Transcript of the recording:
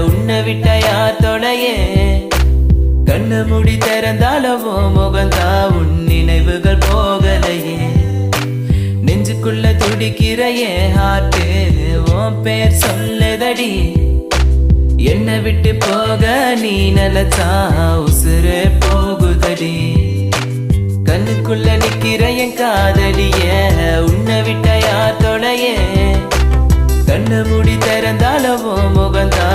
உன்னை விட்ட யார் தொலையே கண்ணு முடி திறந்தாலவோ முகந்தா உன் நினைவுகள் போகலையே நெஞ்சுக்குள்ள துடிக்கிற என் ஹார்ட் உன் பேர் சொல்லுதடி என்னை விட்டு போக நீ நிலச்சா உசுரே போகுதடி கண்ணுக்குள்ள நிக்கிற என் காதலிய உன்னை விட்ட யார் தொலையே கண்ணு முடி திறந்தாலவோ முகந்தா